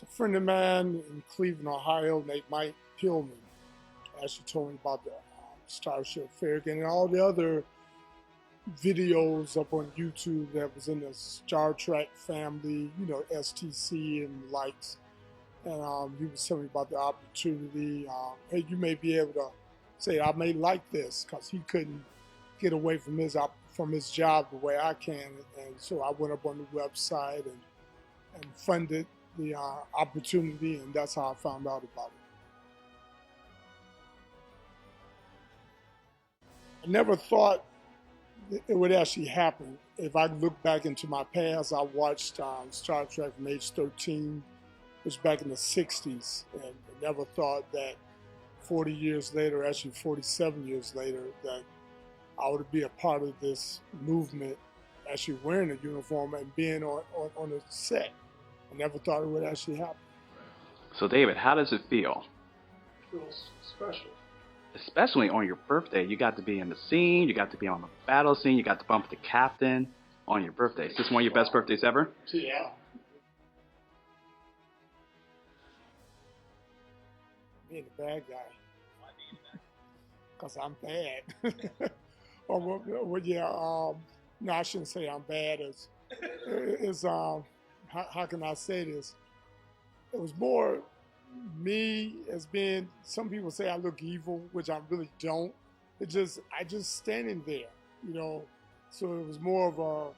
It's a friend of mine in Cleveland, Ohio, named Mike Pillman. Actually told me about the StarShip Farragut and all the other videos up on YouTube that was in the Star Trek family, you know, STC and the likes. And he was telling me about the opportunity. Hey, you may be able to say, I may like this, because he couldn't get away from his job the way I can. And so I went up on the website and funded the opportunity, and that's how I found out about it. I never thought it would actually happen. If I look back into my past, I watched Star Trek from age 13, which was back in the 60s, and I never thought that 40 years later, actually 47 years later, that I would be a part of this movement, actually wearing a uniform and being on a set. I never thought it would actually happen. So David, how does it feel? It feels special. Especially on your birthday, you got to be in the scene, you got to be on the battle scene, you got to bump the captain on your birthday. Is this one of your best birthdays ever? Yeah. Being a bad guy. Because I'm bad. Well, yeah, no, I shouldn't say I'm bad. How can I say this? It was more me as being, some people say I look evil, which I really don't. I just standing there, you know. So it was more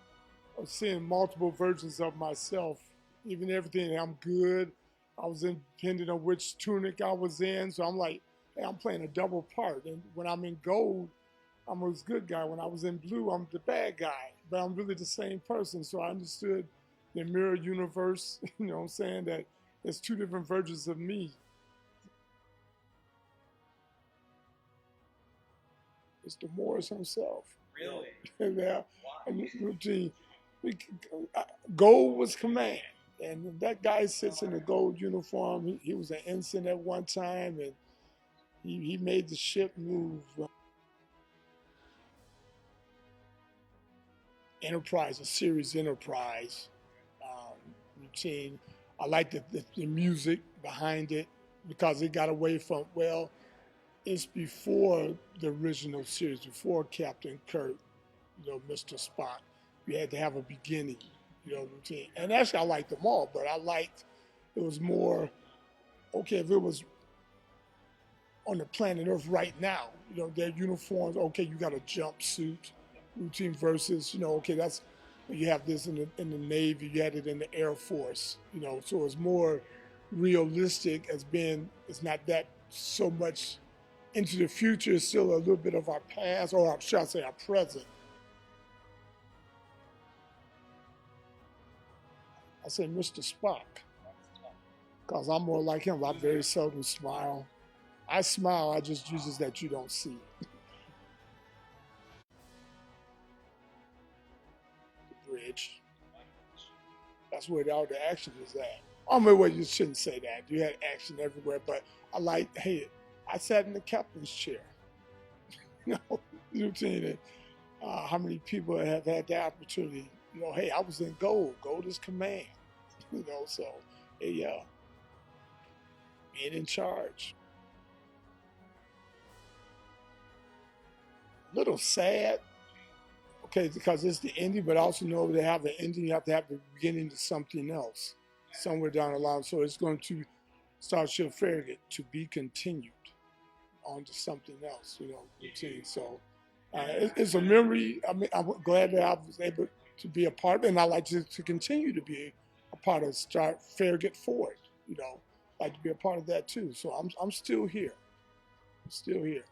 of seeing multiple versions of myself. Even everything, I'm good. I was independent of which tunic I was in. So I'm like, hey, I'm playing a double part. And when I'm in gold, I'm a good guy. When I was in blue, I'm the bad guy. But I'm really the same person. So I understood the mirror universe, you know what I'm saying, that there's two different versions of me. Mr. Morris himself. Really? Yeah. Wow. Gold was command. And that guy sits in a gold uniform. He was an ensign at one time, and he made the ship move. Enterprise, a series Enterprise routine. I like the music behind it because it got away from, well, it's before the original series, before Captain Kirk, you know, Mr. Spock. You had to have a beginning, you know, routine. And actually, I liked them all, but I liked, it was more, okay, if it was on the planet Earth right now, you know, their uniforms, okay, you got a jumpsuit routine versus, you know, okay, that's, you have this in the Navy, you had it in the Air Force, you know, so it's more realistic as being, it's not that so much into the future, it's still a little bit of our past, or should I say our present. I say Mr. Spock, because I'm more like him. I very seldom smile. I smile, I just uses that you don't see. The bridge. That's where all the action is at. I mean, well, you shouldn't say that. You had action everywhere, but I like, hey, I sat in the captain's chair. You know, routine. How many people have had the opportunity? You know, hey, I was in gold. Gold is command. You know, so hey, yeah, being in charge. A little sad, okay, because it's the ending, but also know to have an ending, you have to have the beginning to something else somewhere down the line. So it's going to StarShip Farragut to be continued on to something else, you know, routine. So it's a memory. I mean, I'm glad that I was able to be a part of it, and I like to continue to be a part of Farragut Forward, you know, like to be a part of that too. So I'm still here. I'm still here.